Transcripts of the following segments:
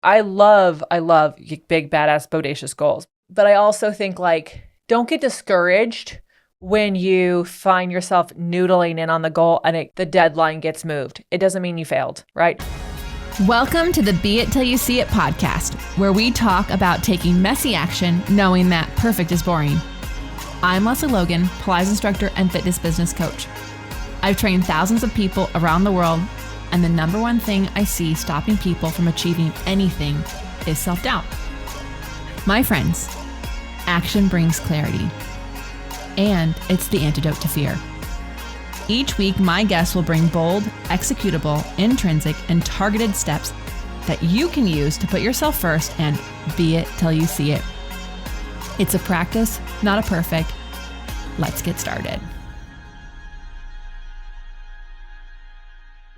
I love big, badass, bodacious goals. But I also think like, don't get discouraged when you find yourself noodling in on the goal and the deadline gets moved. It doesn't mean you failed, right? Welcome to the Be It Till You See It podcast, where we talk about taking messy action, knowing that perfect is boring. I'm Lesley Logan, Pilates instructor and fitness business coach. I've trained thousands of people around the world, and the number one thing I see stopping people from achieving anything is self-doubt. My friends, action brings clarity, and it's the antidote to fear. Each week, my guests will bring bold, executable, intrinsic, and targeted steps that you can use to put yourself first and be it till you see it. It's a practice, not a perfect. Let's get started.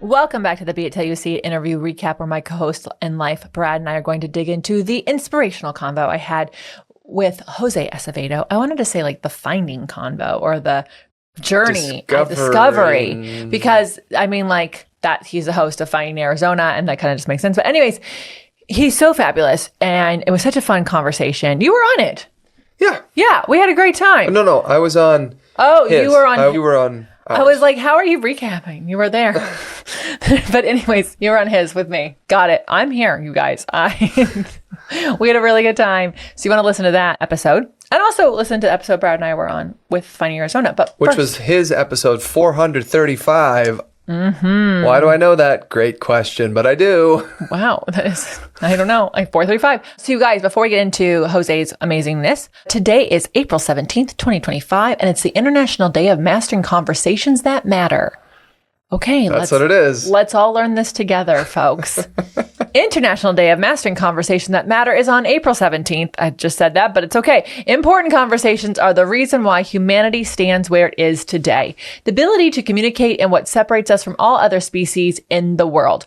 Welcome back to the Be It Till You See It interview recap, where my co-host in life, Brad, and I are going to dig into the inspirational convo I had with Jose Acevedo. I wanted to say like the finding convo or the journey, discovery, because I mean like that he's the host of Finding Arizona, and that kind of just makes sense. But anyways, he's so fabulous, and it was such a fun conversation. You were on it. Yeah, we had a great time. No, I was on. Oh, his. You were on. You were on. I was like, how are you recapping? You were there. But anyways, you were on his with me. Got it. I'm here, you guys. We had a really good time. So you want to listen to that episode, and also listen to the episode Brad and I were on with Finding Arizona. But which was his episode 435. Mm-hmm. Why do I know that? Great question, but I do. Wow, that is, I don't know, like 435. So you guys, before we get into Jose's amazingness, today is April 17th, 2025, and it's the International Day of Mastering Conversations That Matter. Okay, that's what it is. Let's all learn this together, folks. International Day of Mastering Conversations That Matter is on April 17th. I just said that, but it's okay. Important conversations are the reason why humanity stands where it is today. The ability to communicate and what separates us from all other species in the world.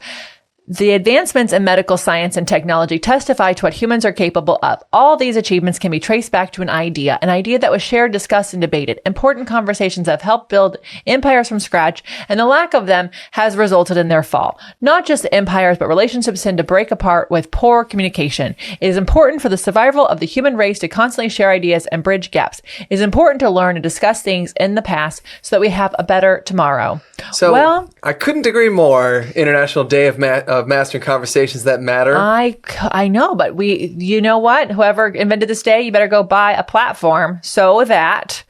The advancements in medical science and technology testify to what humans are capable of. All these achievements can be traced back to an idea that was shared, discussed, and debated. Important conversations have helped build empires from scratch, and the lack of them has resulted in their fall. Not just empires, but relationships tend to break apart with poor communication. It is important for the survival of the human race to constantly share ideas and bridge gaps. It is important to learn and discuss things in the past so that we have a better tomorrow. So, I couldn't agree more. International Day of Mastering Conversations That Matter. I know, but you know what? Whoever invented this day, you better go buy a platform so that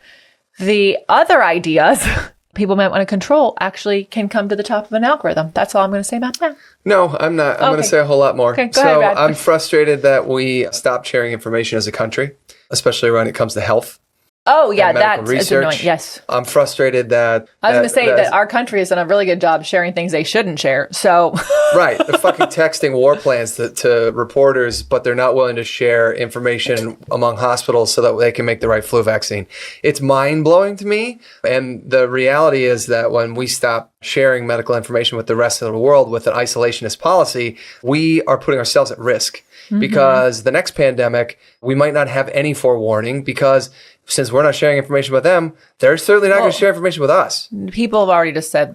the other ideas people might want to control actually can come to the top of an algorithm. That's all I'm going to say about that. No, I'm not. I'm going to say a whole lot more. Okay, go ahead, Brad. I'm frustrated that we stopped sharing information as a country, especially when it comes to health. Oh, yeah, that's annoying. Yes. I'm frustrated that... I was going to say that our country has done a really good job sharing things they shouldn't share, so... Right. They're fucking texting war plans to reporters, but they're not willing to share information among hospitals so that they can make the right flu vaccine. It's mind-blowing to me, and the reality is that when we stop sharing medical information with the rest of the world with an isolationist policy, we are putting ourselves at risk. Mm-hmm. Because the next pandemic, we might not have any forewarning, because since we're not sharing information with them, they're certainly not going to share information with us. People have already just said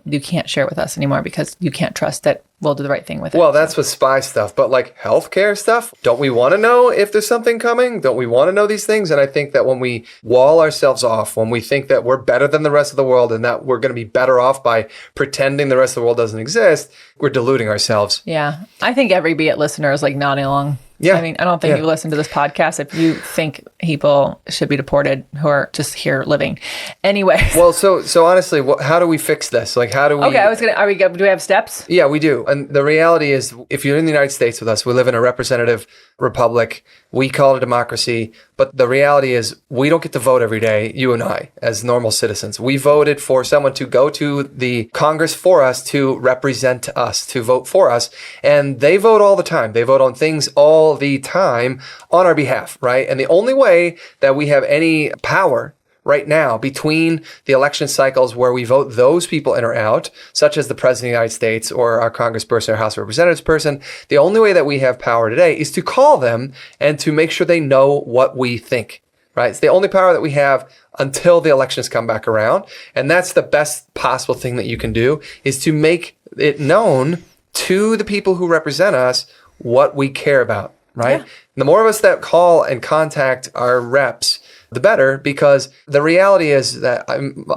you can't share it with us anymore because you can't trust that we'll do the right thing with it. Well, that's with spy stuff. But like healthcare stuff, don't we want to know if there's something coming? Don't we want to know these things? And I think that when we wall ourselves off, when we think that we're better than the rest of the world and that we're going to be better off by pretending the rest of the world doesn't exist, we're deluding ourselves. Yeah. I think every Be It listener is like nodding along. Yeah. I mean, I don't think you listen to this podcast if you think people should be deported who are just here living. Anyway. Well, so honestly, how do we fix this? Like, how do we... Okay, do we have steps? Yeah, we do. And the reality is, if you're in the United States with us, we live in a representative republic. We call it a democracy. But the reality is, we don't get to vote every day, you and I, as normal citizens. We voted for someone to go to the Congress for us, to represent us, to vote for us. And they vote all the time. They vote on things all the time on our behalf, right? And the only way that we have any power right now between the election cycles where we vote those people in or out, such as the President of the United States or our congressperson or House of Representatives person, the only way that we have power today is to call them and to make sure they know what we think, right? It's the only power that we have until the elections come back around. And that's the best possible thing that you can do, is to make it known to the people who represent us what we care about, right? Yeah. The more of us that call and contact our reps, the better, because the reality is that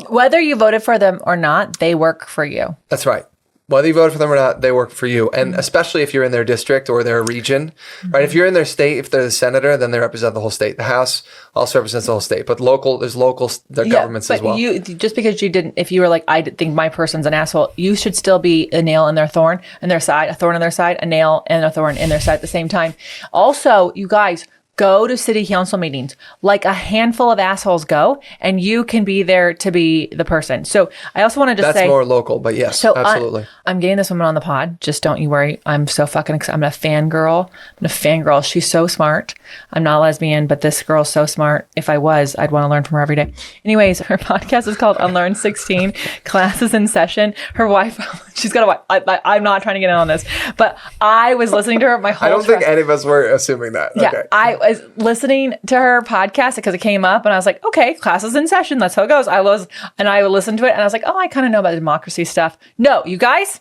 whether you voted for them or not, they work for you. That's right. Whether you voted for them or not, they work for you. And especially if you're in their district or their region, right? If you're in their state, if they're the senator, then they represent the whole state. The House also represents the whole state. But there's local governments as well. Just because you didn't, if you were like, I think my person's an asshole, you should still be a nail in their thorn in their side, a thorn in their side, a nail and a thorn in their side at the same time. Also, you guys, go to city council meetings. Like a handful of assholes go, and you can be there to be the person. So I also wanted to say... That's more local, but yes, absolutely. I'm getting this woman on the pod. Just don't you worry. I'm so fucking excited. I'm a fangirl. She's so smart. I'm not a lesbian, but this girl's so smart. If I was, I'd want to learn from her every day. Anyways, her podcast is called Unlearn 16, Classes in Session. Her wife, she's got a wife. I'm not trying to get in on this, but I was listening to her my whole I don't think any of us were assuming that. Yeah, okay. I was listening to her podcast because it came up and I was like, okay, classes in session. That's how it goes. I listened to it and I was like, oh, I kind of know about the democracy stuff. No, you guys,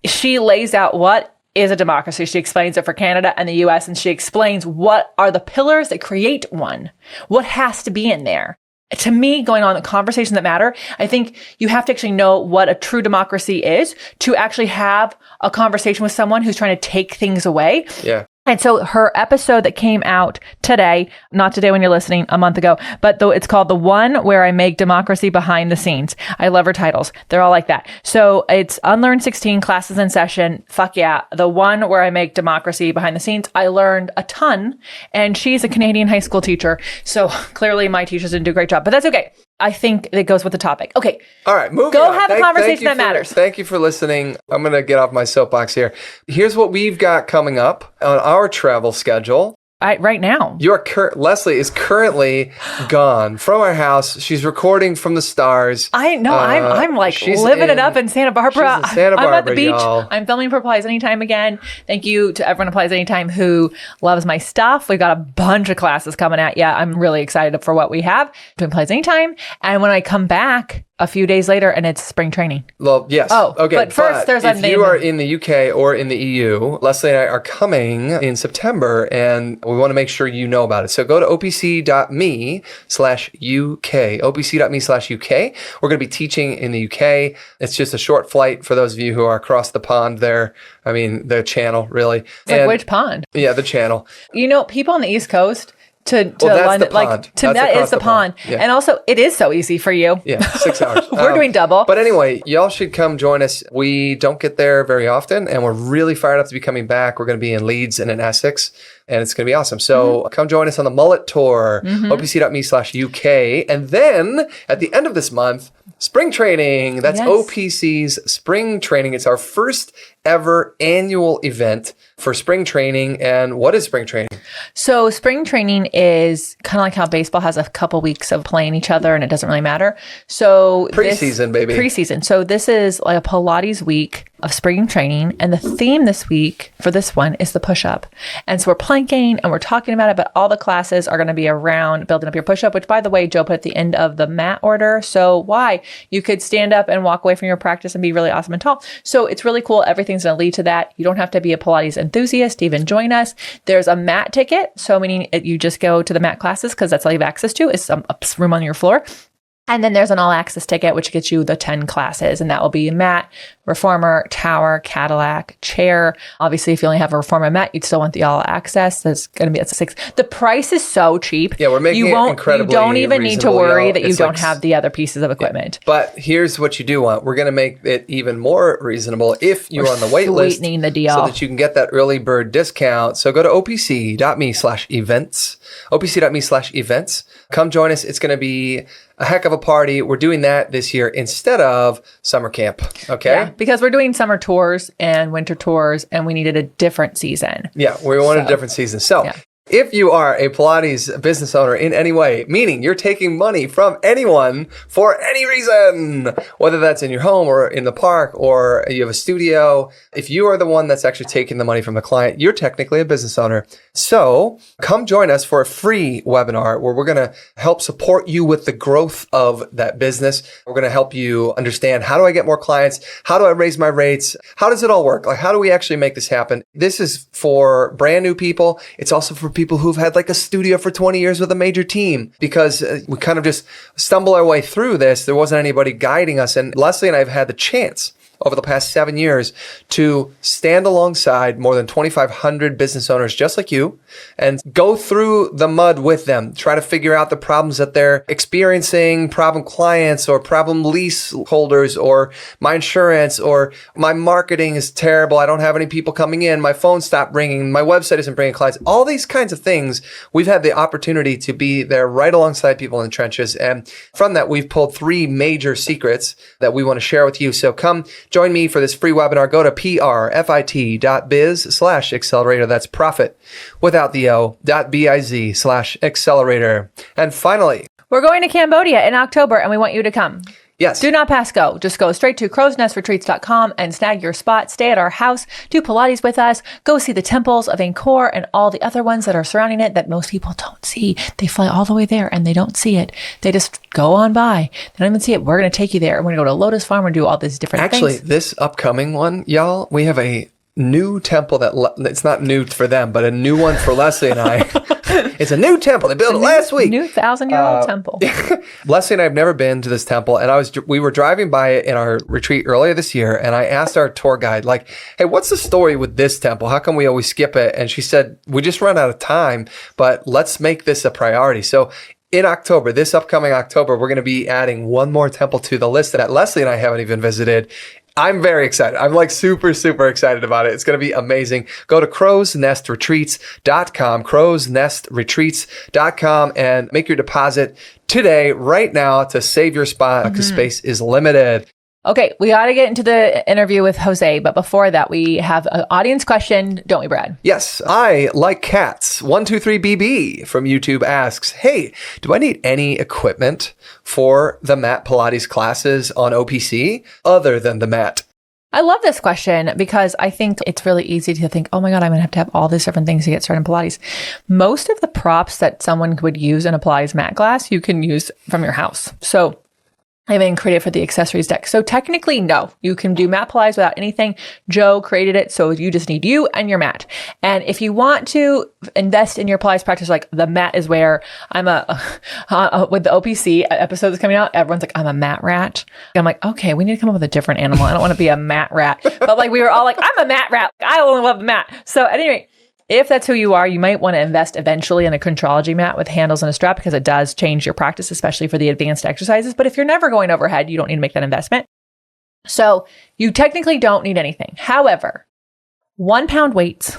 she lays out what is a democracy. She explains it for Canada and the US, and she explains what are the pillars that create one, what has to be in there. To me, going on the conversation that matter, I think you have to actually know what a true democracy is to actually have a conversation with someone who's trying to take things away. Yeah. And so her episode that came out today, not today when you're listening, a month ago, but though it's called The One Where I Make Democracy Behind the Scenes. I love her titles. They're all like that. So it's Unlearn 16, Classes in Session. Fuck yeah. The One Where I Make Democracy Behind the Scenes. I learned a ton, and she's a Canadian high school teacher. So clearly my teachers didn't do a great job, but that's okay. I think it goes with the topic. Okay. All right. Moving Go on. have a conversation that matters. Thank you for listening. I'm going to get off my soapbox here. Here's what we've got coming up on our travel schedule. Right now. Lesley is currently gone from our house. She's recording from the stars. I know. I'm like living it up in Santa Barbara. She's in Santa Barbara, I'm at the beach. y'all. I'm filming for Pilates Anytime again. Thank you to everyone at Pilates Anytime who loves my stuff. We've got a bunch of classes coming at you. I'm really excited for what we have doing Pilates Anytime. And when I come back a few days later, and it's spring training. Well, yes. Oh, okay. But first, there's a name. If you are in the UK or in the EU, Lesley and I are coming in September, and we want to make sure you know about it. So go to opc.me/UK, opc.me/UK. We're going to be teaching in the UK. It's just a short flight for those of you who are across the pond there. I mean, the channel, really. It's like which pond? Yeah, the channel. You know, people on the East Coast, to that's London, the pond. that is the pond. Yeah. And also, it is so easy for you. Yeah, 6 hours. We're doing double. But anyway, y'all should come join us. We don't get there very often, and we're really fired up to be coming back. We're going to be in Leeds and in Essex, and it's going to be awesome. So come join us on the Mullet Tour, opc.me/UK. And then at the end of this month, spring training. That's OPC's spring training. It's our first ever annual event for spring training. And what is spring training? So spring training is kind of like how baseball has a couple weeks of playing each other and it doesn't really matter. So preseason, baby. Preseason. So this is like a Pilates week of spring training. And the theme this week for this one is the push-up. And so we're planking and we're talking about it, but all the classes are going to be around building up your push-up, which by the way, Joe put at the end of the mat order. So why? You could stand up and walk away from your practice and be really awesome and tall. So it's really cool. Everything's going to lead to that. You don't have to be a Pilates enthusiast to even join us. There's a mat ticket. So meaning you just go to the mat classes because that's all you have access to is a room on your floor. And then there's an all access ticket, which gets you the 10 classes. And that will be mat, reformer, tower, Cadillac, chair. Obviously, if you only have a reformer mat, you'd still want the all access. That's going to be at 6. The price is so cheap. Yeah, we're making it incredibly You don't even need to worry that you don't like, have the other pieces of equipment. Yeah. But here's what you do want. We're going to make it even more reasonable if you're on the wait list. Sweetening the deal. So that you can get that early bird discount. So go to opc.me/events. opc.me/events. Come join us. It's going to be a heck of a party. We're doing that this year instead of summer camp. Okay. Yeah, because we're doing summer tours and winter tours and we needed a different season. Yeah, we wanted a different season. So If you are a Pilates business owner in any way, meaning you're taking money from anyone for any reason, whether that's in your home or in the park or you have a studio, if you are the one that's actually taking the money from the client, you're technically a business owner. So come join us for a free webinar where we're going to help support you with the growth of that business. We're going to help you understand, how do I get more clients? How do I raise my rates? How does it all work? Like, how do we actually make this happen? This is for brand new people. It's also for people who've had like a studio for 20 years with a major team, because we kind of just stumble our way through this. There wasn't anybody guiding us. And Lesley and I have had the chance over the past 7 years to stand alongside more than 2,500 business owners just like you and go through the mud with them, try to figure out the problems that they're experiencing, problem clients or problem leaseholders, or my insurance, or my marketing is terrible. I don't have any people coming in. My phone stopped ringing. My website isn't bringing clients. All these kinds of things. We've had the opportunity to be there right alongside people in the trenches. And from that, we've pulled 3 major secrets that we want to share with you. So come join me for this free webinar. Go to profit.biz/accelerator. That's profit without the o.biz/accelerator. And finally, We're going to Cambodia in October and we want you to come. yes. Do not pass go. Just go straight to crowsnestretreats.com and snag your spot. Stay at our house. Do Pilates with us. Go see the temples of Angkor and all the other ones that are surrounding it that most people don't see. They fly all the way there and they don't see it. They just go on by. They don't even see it. We're going to take you there. We're going to go to Lotus Farm and do all these different Actually, things. this upcoming one, y'all, we have a new temple that it's not new for them, but a new one for Lesley and I. It's a new temple. They built it last week. New 1,000-year-old temple. Lesley and I have never been to this temple, and we were driving by it in our retreat earlier this year, and I asked our tour guide, like, hey, what's the story with this temple? How come we always skip it? And she said, we just run out of time, but let's make this a priority. So in October, this upcoming October, we're going to be adding one more temple to the list that Lesley and I haven't even visited. I'm very excited. I'm like super, super excited about it. It's going to be amazing. Go to crowsnestretreats.com, crowsnestretreats.com, and make your deposit today, right now, to save your spot because space is limited. Okay, we got to get into the interview with Jose, but before that, we have an audience question, don't we, Brad? Yes, I like cats. 123BB from YouTube asks, hey, do I need any equipment for the mat Pilates classes on OPC other than the mat? I love this question because I think it's really easy to think, oh my God, I'm going to have all these different things to get started in Pilates. Most of the props that someone would use in a Pilates mat class, you can use from your house. So I even created for the accessories deck. So technically, no, you can do mat Pilates without anything. Joe created it, so you just need you and your mat. And if you want to invest in your Pilates practice, like the mat is where I'm with the OPC episodes coming out, everyone's like, I'm a mat rat. I'm like, okay, we need to come up with a different animal. I don't want to be a mat rat. But like we were all like, I'm a mat rat. I only love the mat. So at any rate, if that's who you are, you might want to invest eventually in a contrology mat with handles and a strap because it does change your practice, especially for the advanced exercises. But if you're never going overhead, you don't need to make that investment. So you technically don't need anything. However, 1 pound weights,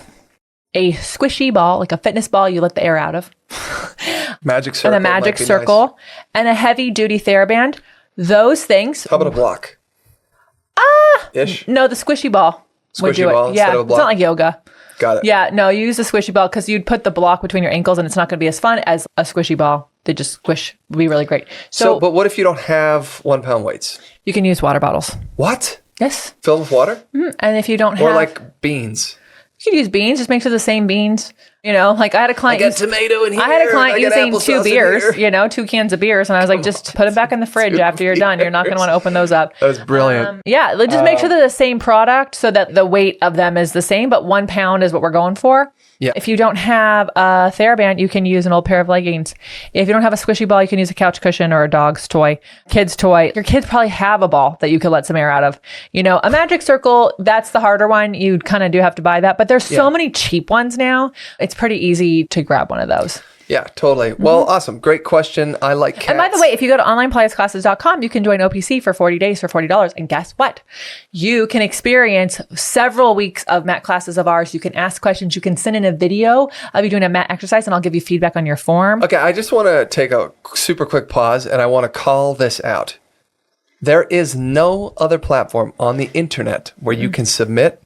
a squishy ball, like a fitness ball you let the air out of, Magic circle. and a magic circle, nice. and a heavy duty TheraBand. Those things. How about a block? Ish? No, the squishy ball would Squishy do ball it. instead Yeah, of a it's block? not like yoga. Got it. Yeah, no, you use a squishy ball because you'd put the block between your ankles and it's not going to be as fun as a squishy ball. They just squish, would be really great. So But what if you don't have 1 pound weights? you can use water bottles. What? Yes. Fill them with water? And if you don't have, Or like beans? you could use beans, just make sure the same beans. You know, like I had a client use tomato in here. I had a client using 2 applesauce in beers, here. 2 cans of beers. And I was like, just put them back in the fridge after you're done. You're not going to want to open those up. That was brilliant. Yeah, just make sure they're the same product so that the weight of them is the same, but 1 pound is what we're going for. Yeah. If you don't have a TheraBand, you can use an old pair of leggings. If you don't have a squishy ball, you can use a couch cushion or a dog's toy, kid's toy. Your kids probably have a ball that you could let some air out of. A magic circle, that's the harder one. You kind of do have to buy that, but there's so many cheap ones now. It's pretty easy to grab one of those. Yeah, totally. Well, awesome. Great question. I like cats. And by the way, if you go to onlinepilatesclasses.com, you can join OPC for 40 days for $40. And guess what? You can experience several weeks of mat classes of ours. You can ask questions. You can send in a video of you doing a mat exercise, and I'll give you feedback on your form. Okay, I just want to take a super quick pause, and I want to call this out. There is no other platform on the internet where you can submit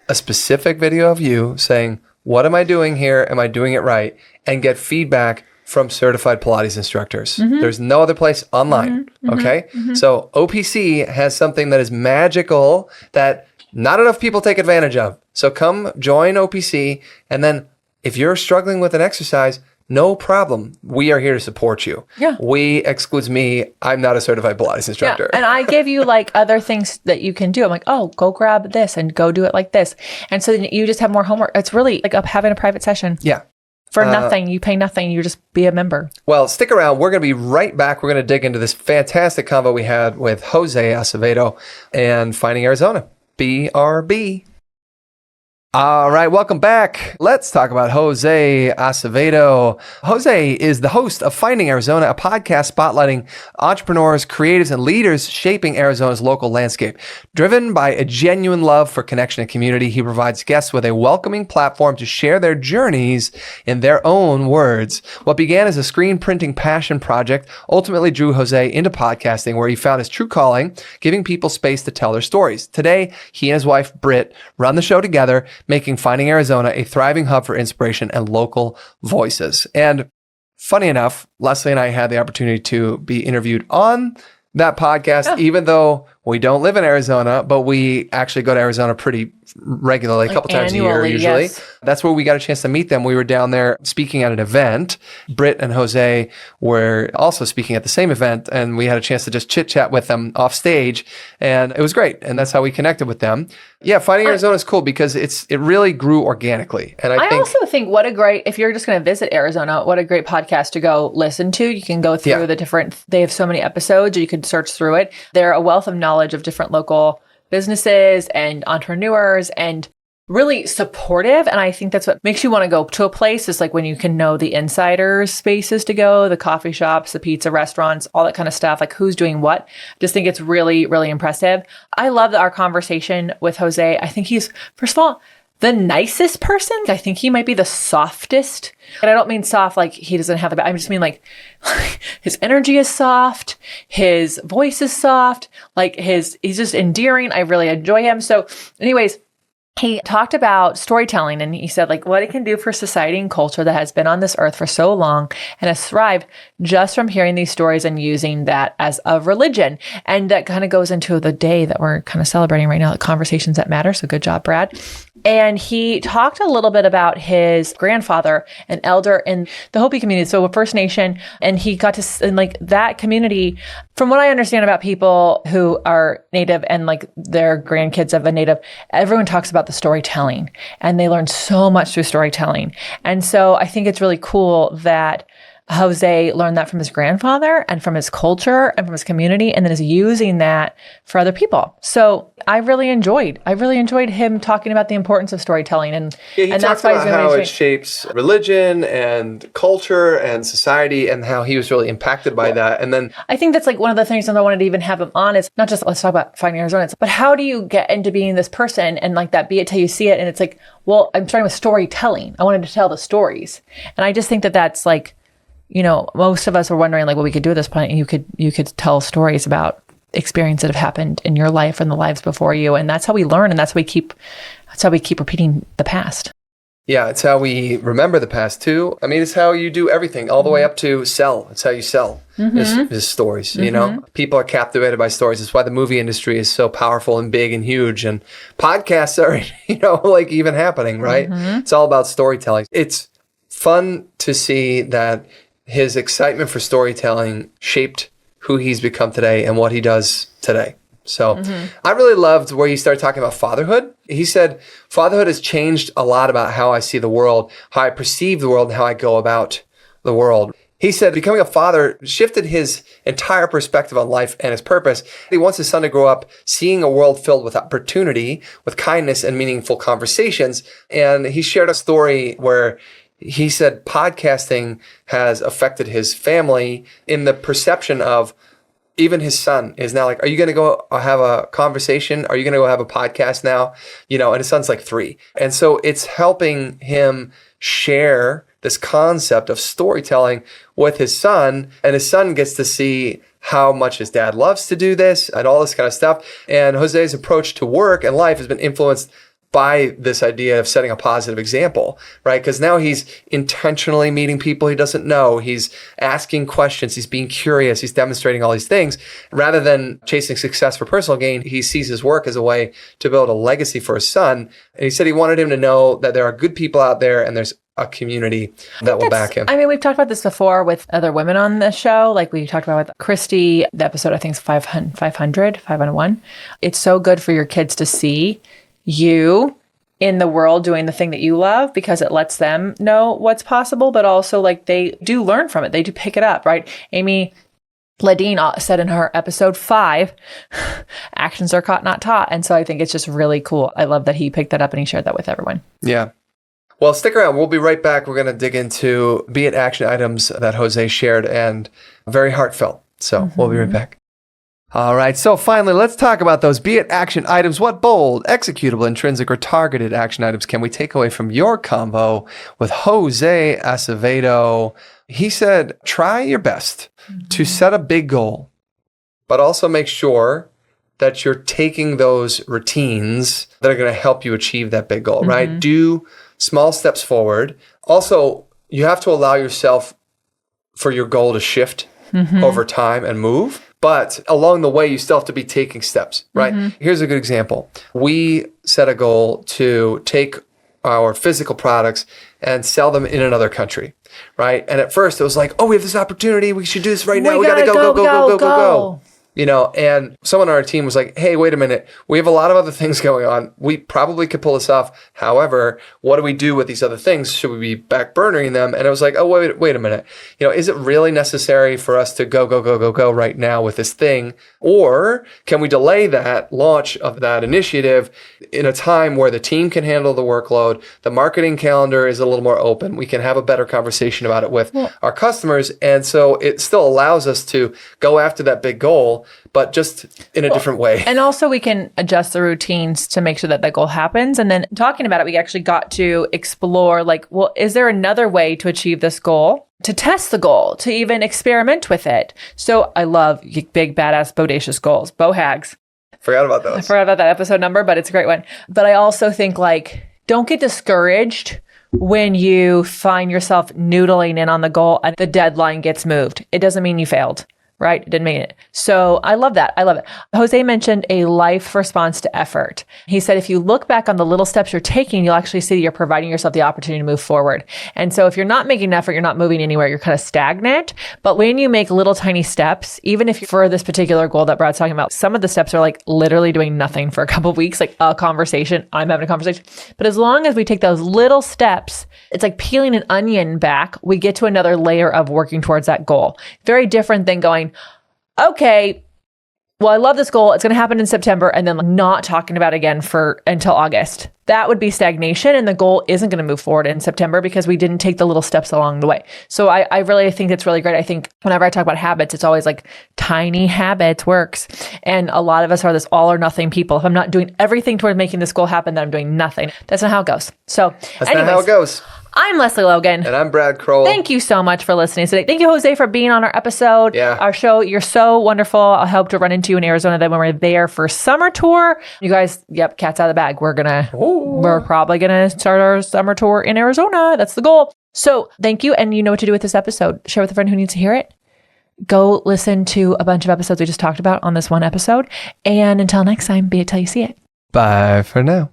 a specific video of you saying, what am I doing here? Am I doing it right? And get feedback from certified Pilates instructors. There's no other place online. Okay. So OPC has something that is magical that not enough people take advantage of. So come join OPC. And then if you're struggling with an exercise, no problem. We are here to support you. Yeah. We excludes me. I'm not a certified Pilates instructor. Yeah. And I give you like other things that you can do. I'm like, oh, go grab this and go do it like this. And so then you just have more homework. It's really like having a private session. Yeah. For nothing. You pay nothing. You just be a member. Well, stick around. We're going to be right back. We're going to dig into this fantastic convo we had with Jose Acevedo and Finding Arizona. BRB. All right, welcome back. Let's talk about Jose Acevedo. Jose is the host of Finding Arizona, a podcast spotlighting entrepreneurs, creatives, and leaders shaping Arizona's local landscape. Driven by a genuine love for connection and community, he provides guests with a welcoming platform to share their journeys in their own words. What began as a screen printing passion project ultimately drew Jose into podcasting, where he found his true calling, giving people space to tell their stories. Today, he and his wife, Britt, run the show together, making Finding Arizona a thriving hub for inspiration and local voices. And funny enough, Lesley and I had the opportunity to be interviewed on that podcast, even though we don't live in Arizona, but we actually go to Arizona pretty regularly, a couple times a year usually. Yes. That's where we got a chance to meet them. We were down there speaking at an event. Britt and Jose were also speaking at the same event, and we had a chance to just chit chat with them off stage, and it was great. And that's how we connected with them. Yeah, Finding Arizona is cool because it really grew organically. And I think also think if you're just going to visit Arizona, what a great podcast to go listen to. You can go through they have so many episodes, you can search through it. They're a wealth of knowledge of different local businesses and entrepreneurs, and really supportive. And I think that's what makes you want to go to a place, is like when you can know the insider spaces to go, the coffee shops, the pizza restaurants, all that kind of stuff, like who's doing what. Just think it's really, really impressive. I love our conversation with Jose. I think he's, first of all, the nicest person. I think he might be the softest. And I don't mean soft like he doesn't have I just mean like his energy is soft, his voice is soft, like he's just endearing. I really enjoy him. So anyways, he talked about storytelling, and he said like what it can do for society and culture that has been on this earth for so long and has thrived just from hearing these stories and using that as a religion. And that kind of goes into the day that we're kind of celebrating right now, the conversations that matter. So good job, Brad. And he talked a little bit about his grandfather, an elder in the Hopi community, so a First Nation. And he got to, and like that community, from what I understand about people who are Native and like their grandkids of a Native, everyone talks about the storytelling, and they learn so much through storytelling. And so I think it's really cool that Jose learned that from his grandfather and from his culture and from his community, and then is using that for other people. So I really enjoyed him talking about the importance of storytelling, and that's why about how it shapes religion and culture and society, and how he was really impacted by that. And then I think that's like one of the things that I wanted to even have him on is not just let's talk about Finding Arizona, but how do you get into being this person and like that be it till you see it. And it's like, well, I'm starting with storytelling. I wanted to tell the stories, and I just think that that's like, you know, most of us are wondering like what we could do at this point. And you could tell stories about experiences that have happened in your life and the lives before you. And that's how we learn. And that's how we keep repeating the past. Yeah. It's how we remember the past too. I mean, it's how you do everything all the way up to sell. It's how you sell is stories. You know, people are captivated by stories. It's why the movie industry is so powerful and big and huge, and podcasts are, you know, like even happening, right? It's all about storytelling. It's fun to see that his excitement for storytelling shaped who he's become today and what he does today. So I really loved where he started talking about fatherhood. He said, fatherhood has changed a lot about how I see the world, how I perceive the world, and how I go about the world. He said becoming a father shifted his entire perspective on life and his purpose. He wants his son to grow up seeing a world filled with opportunity, with kindness and meaningful conversations. And he shared a story where he said podcasting has affected his family in the perception of, even his son is now like, are you going to go have a conversation? Are you going to go have a podcast now? You know, and his son's like 3. And so it's helping him share this concept of storytelling with his son, and his son gets to see how much his dad loves to do this and all this kind of stuff. And Jose's approach to work and life has been influenced by this idea of setting a positive example, right? Because now he's intentionally meeting people he doesn't know. He's asking questions. He's being curious. He's demonstrating all these things. Rather than chasing success for personal gain, he sees his work as a way to build a legacy for his son. And he said he wanted him to know that there are good people out there and there's a community that will back him. I mean, we've talked about this before with other women on the show. Like we talked about with Christy, the episode, I think is 501. It's so good for your kids to see you in the world doing the thing that you love, because it lets them know what's possible, but also like they do learn from it. They do pick it up, right? Amy Ladine said in her episode 5, actions are caught, not taught. And so I think it's just really cool. I love that he picked that up and he shared that with everyone. Yeah. Well, stick around. We'll be right back. We're going to dig into Be It action items that Jose shared, and very heartfelt. So we'll be right back. All right. So finally, let's talk about those Be It action items. What bold, executable, intrinsic, or targeted action items can we take away from your convo with Jose Acevedo? He said, try your best to set a big goal, but also make sure that you're taking those routines that are going to help you achieve that big goal, right? Do small steps forward. Also, you have to allow yourself for your goal to shift over time and move. But along the way, you still have to be taking steps, right? Here's a good example. We set a goal to take our physical products and sell them in another country, right? And at first, it was like, oh, we have this opportunity. We should do this right now. We got to go. You know, and someone on our team was like, hey, wait a minute. We have a lot of other things going on. We probably could pull this off. However, what do we do with these other things? Should we be backburnering them? And it was like, oh, wait a minute. You know, is it really necessary for us to go right now with this thing? Or can we delay that launch of that initiative in a time where the team can handle the workload, the marketing calendar is a little more open, we can have a better conversation about it with our customers. And so it still allows us to go after that big goal, but just in a different way. And also we can adjust the routines to make sure that that goal happens. And then talking about it, we actually got to explore like, well, is there another way to achieve this goal? To test the goal, to even experiment with it. So I love big, badass, bodacious goals, BOHAGs. Forgot about those. I forgot about that episode number, but it's a great one. But I also think like, don't get discouraged when you find yourself noodling in on the goal and the deadline gets moved. It doesn't mean you failed. Right? It didn't mean it. So I love that. I love it. Jose mentioned a life response to effort. He said, if you look back on the little steps you're taking, you'll actually see that you're providing yourself the opportunity to move forward. And so if you're not making an effort, you're not moving anywhere, you're kind of stagnant. But when you make little tiny steps, even if for this particular goal that Brad's talking about, some of the steps are like literally doing nothing for a couple of weeks, like a conversation. I'm having a conversation. But as long as we take those little steps, it's like peeling an onion back. We get to another layer of working towards that goal. Very different than going, okay, well, I love this goal. It's going to happen in September, and then not talking about it again until August. That would be stagnation, and the goal isn't going to move forward in September because we didn't take the little steps along the way. So I really think it's really great. I think whenever I talk about habits, it's always like tiny habits works. And a lot of us are this all or nothing people. If I'm not doing everything toward making this goal happen, then I'm doing nothing. That's not how it goes. So That's not how it goes. I'm Lesley Logan. And I'm Brad Crowell. Thank you so much for listening today. Thank you, Jose, for being on our episode. Yeah. Our show. You're so wonderful. I hope to run into you in Arizona then when we're there for summer tour. You guys, yep, cat's out of the bag. We're probably gonna start our summer tour in Arizona. That's the goal. So thank you. And you know what to do with this episode. Share with a friend who needs to hear it. Go listen to a bunch of episodes we just talked about on this one episode. And until next time, be it till you see it. Bye for now.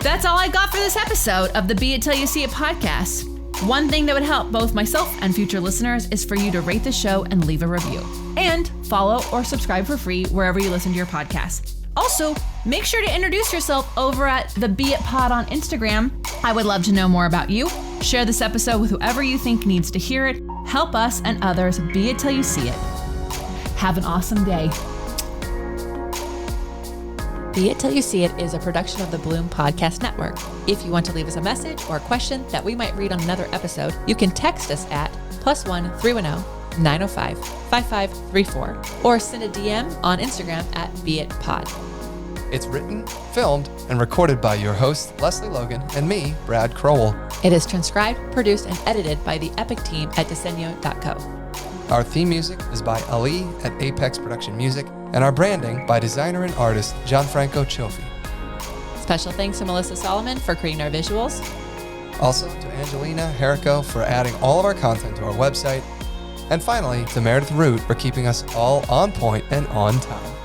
That's all I got for this episode of the Be It Till You See It podcast. One thing that would help both myself and future listeners is for you to rate the show and leave a review. And follow or subscribe for free wherever you listen to your podcast. Also, make sure to introduce yourself over at the Be It Pod on Instagram. I would love to know more about you. Share this episode with whoever you think needs to hear it. Help us and others be it till you see it. Have an awesome day. Be It Till You See It is a production of the Bloom Podcast Network. If you want to leave us a message or a question that we might read on another episode, you can text us at +1 310 905 5534 or send a DM on Instagram at BeItPod. It's written, filmed, and recorded by your host, Lesley Logan, and me, Brad Crowell. It is transcribed, produced, and edited by the Epic team at Diseño.co. Our theme music is by Ali at Apex Production Music, and our branding by designer and artist Gianfranco Cioffi. Special thanks to Melissa Solomon for creating our visuals. Also to Angelina Herrico for adding all of our content to our website. And finally, to Meredith Root for keeping us all on point and on time.